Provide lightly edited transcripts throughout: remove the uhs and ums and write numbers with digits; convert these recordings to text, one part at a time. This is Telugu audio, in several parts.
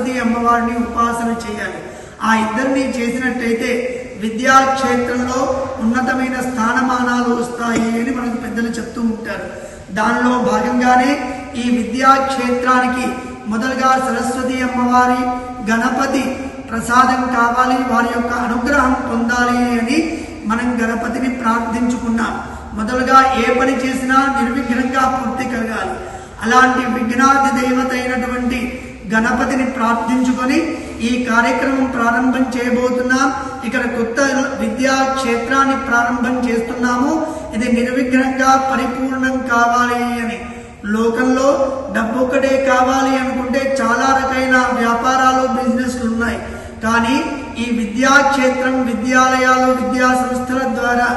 సరస్వతి అమ్మవారిని ఉపాసన చేయాలి. ఆ ఇద్దరిని చేసినట్టయితే విద్యాక్షేత్రంలో ఉన్నతమైన స్థానమానాలు వస్తాయి అని మనకు పెద్దలు చెప్తూ ఉంటారు. దానిలో భాగంగానే ఈ విద్యాక్షేత్రానికి మొదలుగా సరస్వతి అమ్మవారి గణపతి ప్రసాదం కావాలి, వారి యొక్క అనుగ్రహం పొందాలి అని మనం గణపతిని ప్రార్థించుకున్నాం. మొదలుగా ఏ పని చేసినా నిర్విఘ్నంగా పూర్తి కలగాలి. అలాంటి విఘ్నాది దేవత అయినటువంటి గణపతిని ప్రార్థించుకొని ఈ కార్యక్రమం ప్రారంభం చేయబోతున్నాం. ఇక్కడ కొత్త విద్యా క్షేత్రాన్ని ప్రారంభం చేస్తున్నాము. ఇది నిర్విఘ్నంగా పరిపూర్ణం కావాలి అని. లోకంలో డబ్బు ఒకటే కావాలి అనుకుంటే చాలా రకమైన వ్యాపారాలు బిజినెస్లు ఉన్నాయి. కానీ ఈ విద్యాక్షేత్రం, విద్యాలయాలు, విద్యా సంస్థల ద్వారా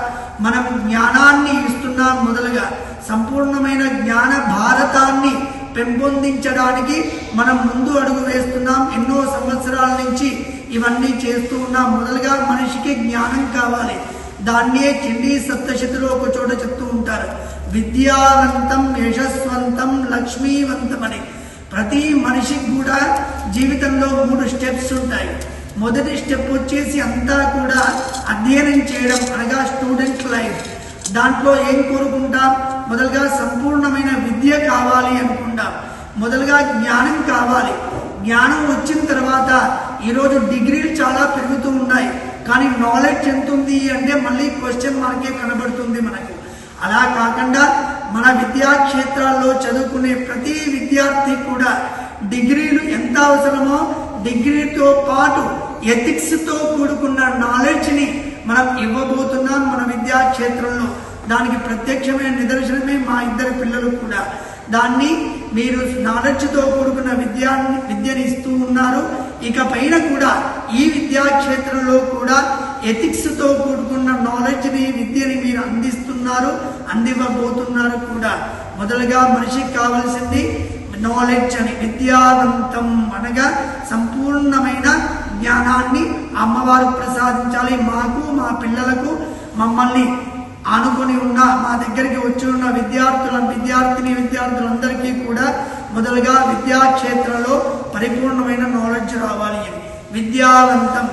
మనం జ్ఞానాన్ని ఇస్తున్నాం. మొదలుగా సంపూర్ణమైన జ్ఞాన భారతాన్ని పెంపొందించడానికి మనం ముందు అడుగు వేస్తున్నాం. ఎన్నో సంవత్సరాల నుంచి ఇవన్నీ చేస్తూ ఉన్నాం. మొదలుగా మనిషికి జ్ఞానం కావాలి. దాన్నే చండీ సప్తశతిలో ఒక చోట చెప్తూ ఉంటారు, విద్యావంతం, యశస్వంతం, లక్ష్మీవంతం అని. ప్రతి మనిషికి కూడా జీవితంలో 3 స్టెప్స్ ఉంటాయి. మొదటి స్టెప్ వచ్చేసి అంతా కూడా అధ్యయనం చేయడం, అనగా స్టూడెంట్ లైఫ్. దాంట్లో ఏం కోరుకుంటాం? మొదలుగా సంపూర్ణమైన విద్య కావాలి అనుకుంటాం. మొదలుగా జ్ఞానం కావాలి. జ్ఞానం వచ్చిన తర్వాత ఈరోజు డిగ్రీలు చాలా పెరుగుతూ ఉన్నాయి, కానీ నాలెడ్జ్ ఎంత ఉంది అంటే మళ్ళీ క్వశ్చన్ మార్కే కనబడుతుంది మనకు. అలా కాకుండా మన విద్యాక్షేత్రాల్లో చదువుకునే ప్రతి విద్యార్థి కూడా డిగ్రీలు ఎంత అవసరమో డిగ్రీతో పాటు ఎథిక్స్తో కూడుకున్న నాలెడ్జ్ని మనం ఇవ్వబోతున్నాం మన విద్యాక్షేత్రంలో. దానికి ప్రత్యక్షమైన నిదర్శనమే మా ఇద్దరు పిల్లలు కూడా. దాన్ని మీరు నాలెడ్జ్తో కూడుకున్న విద్యని ఇస్తూ ఉన్నారు. ఇక పైన కూడా ఈ విద్యాక్షేత్రంలో కూడా ఎథిక్స్తో కూడుకున్న నాలెడ్జ్ని, విద్యని మీరు అందివ్వబోతున్నారు కూడా. మొదలుగా మనిషికి కావలసింది నాలెడ్జ్ అని. విద్యావంతం అనగా సంపూర్ణమైన జ్ఞానాన్ని అమ్మవారు ప్రసాదించాలి. మాకు, మా పిల్లలకు, మమ్మల్ని ఆనుకొని ఉన్న, మా దగ్గరికి వచ్చి ఉన్న విద్యార్థులందరికీ కూడా మొదలుగా విద్యాక్షేత్రంలో పరిపూర్ణమైన నాలెడ్జ్ రావాలి అని. విద్యావంతం.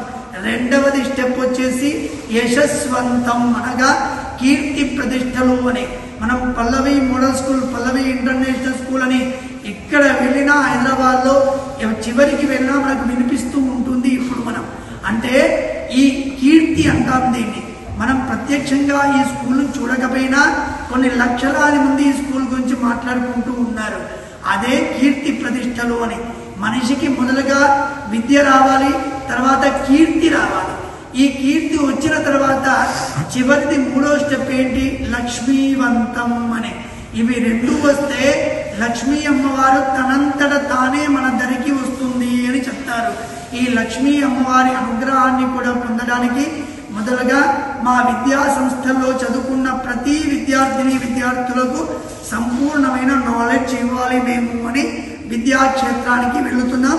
రెండవది స్టెప్ వచ్చేసి యశస్వంతం అనగా కీర్తి ప్రతిష్టలు అని. మనం పల్లవి మోడల్ స్కూల్, పల్లవి ఇంటర్నేషనల్ స్కూల్ అని ఎక్కడ వెళ్ళినా హైదరాబాద్లో చివరికి వెళ్ళినా మనకు వినిపిస్తూ ఉంటుంది. ఇప్పుడు మనం అంటే ఈ కీర్తి అంటాం దీన్ని. మనం ప్రత్యక్షంగా ఈ స్కూల్ను చూడకపోయినా కొన్ని లక్షలాది మంది ఈ స్కూల్ గురించి మాట్లాడుకుంటూ ఉన్నారు. అదే కీర్తి ప్రతిష్టలు అని. మనిషికి మొదలుగా విద్య రావాలి, తర్వాత కీర్తి రావాలి. ఈ కీర్తి వచ్చిన తర్వాత చివరిది 3వ స్టెప్ ఏంటి? లక్ష్మీవంతం అని. ఇవి 2 వస్తే లక్ష్మీ అమ్మవారు తనంతట తానే మన దరికి వస్తుంది అని చెప్తారు. ఈ లక్ష్మీ అమ్మవారి అనుగ్రహాన్ని కూడా పొందడానికి మొదలుగా మా విద్యా సంస్థల్లో చదువుకున్న ప్రతి విద్యార్థులకు సంపూర్ణమైన నాలెడ్జ్ ఇవ్వాలి మేము అని విద్యాక్షేత్రానికి వెళుతున్నాం.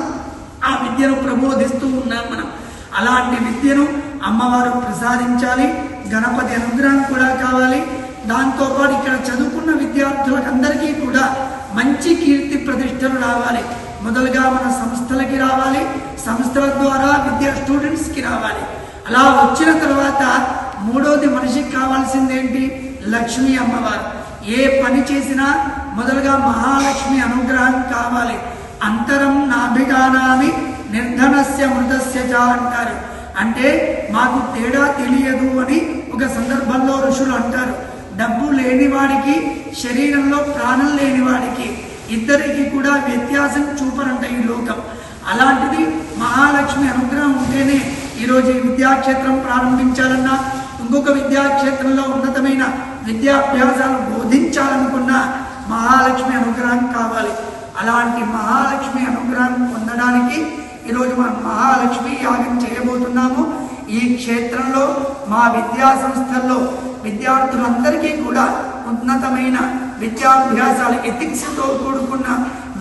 ఆ విద్యను ప్రబోధిస్తూ ఉన్నాం మనం. అలాంటి విద్యను అమ్మవారు ప్రసాదించాలి. గణపతి అనుగ్రహం కూడా కావాలి. దాంతోపాటు ఇక్కడ చదువుకున్న విద్యార్థులకు అందరికీ కూడా మంచి కీర్తి ప్రతిష్టలు రావాలి. మొదలుగా మన సంస్థలకి రావాలి, సంస్థల ద్వారా స్టూడెంట్స్కి రావాలి. అలా వచ్చిన తర్వాత 3వది మనిషికి కావాల్సిందేంటి? లక్ష్మీ అమ్మవారు. ఏ పని చేసినా మొదలుగా మహాలక్ష్మి అనుగ్రహం కావాలి. అంతరం నాభిగానామి నిర్ధనస్య మృతస్య చ అంటారు. అంటే మాకు తేడా తెలియదు అని ఒక సందర్భంలో ఋషులు అంటారు. డబ్బు లేనివాడికి, శరీరంలో ప్రాణం లేనివాడికి ఇద్దరికి కూడా వ్యత్యాసం చూపరంట ఈ లోకం. అలాంటిది మహాలక్ష్మి అనుగ్రహం ఉంటేనే ఈరోజు ఈ విద్యాక్షేత్రం ప్రారంభించాలన్నా, ఇంకొక విద్యాక్షేత్రంలో ఉన్నతమైన విద్యాభ్యాసాలు బోధించాలనుకున్న మహాలక్ష్మి అనుగ్రహం కావాలి. అలాంటి మహాలక్ష్మి అనుగ్రహం పొందడానికి ఈరోజు మనం మహాలక్ష్మి యాగం చేయబోతున్నాము. ఈ క్షేత్రంలో మా విద్యా సంస్థల్లో విద్యార్థులందరికీ కూడా ఉన్నతమైన విద్యాభ్యాసాలు, ఎథిక్స్తో కూడుకున్న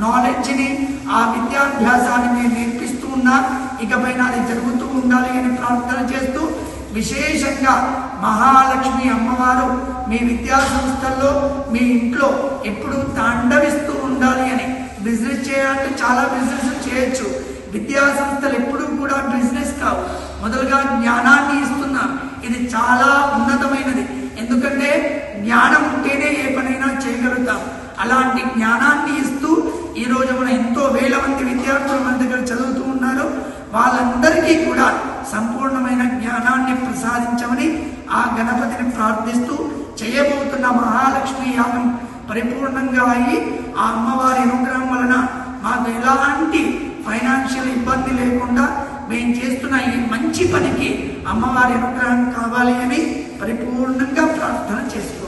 నాలెడ్జ్ని, ఆ విద్యాభ్యాసాన్ని మేము నేర్పిస్తూ ఉన్నా. ఇకపైన అది జరుగుతూ ఉండాలి అని ప్రార్థన చేస్తూ, విశేషంగా మహాలక్ష్మి అమ్మవారు మీ విద్యా సంస్థల్లో, మీ ఇంట్లో ఎప్పుడు తాండవిస్తూ ఉండాలి అని. బిజినెస్ చేయాలంటే చాలా బిజినెస్ చేయొచ్చు. విద్యా సంస్థలు ఎప్పుడూ కూడా బిజినెస్ కావు, మొదలుగా జ్ఞానాన్ని ఇస్తున్నాం. ఇది చాలా ఉన్నతమైనది. ఎందుకంటే జ్ఞానం ఉంటేనే ఏ పనైనా చేయగలుగుతాం. అలాంటి జ్ఞానాన్ని ఇస్తూ ఈరోజు మన ఎంతో వేల మంది విద్యార్థులు మన దగ్గర చదువుతూ ఉన్నారు. వాళ్ళందరికీ కూడా సంపూర్ణమైన జ్ఞానాన్ని ప్రసాదించమని ఆ గణపతిని ప్రార్థిస్తూ చేయబోతున్న మహాలక్ష్మి యాగం పరిపూర్ణంగా అయ్యి ఆ అమ్మవారి అనుగ్రహం వలన మాకు ఎలాంటి ఫైనాన్షియల్ ఇబ్బంది లేకుండా మేము చేస్తున్న ఈ మంచి పనికి అమ్మవారి అనుగ్రహం కావాలి అని పరిపూర్ణంగా ప్రార్థన చేస్తున్నాం.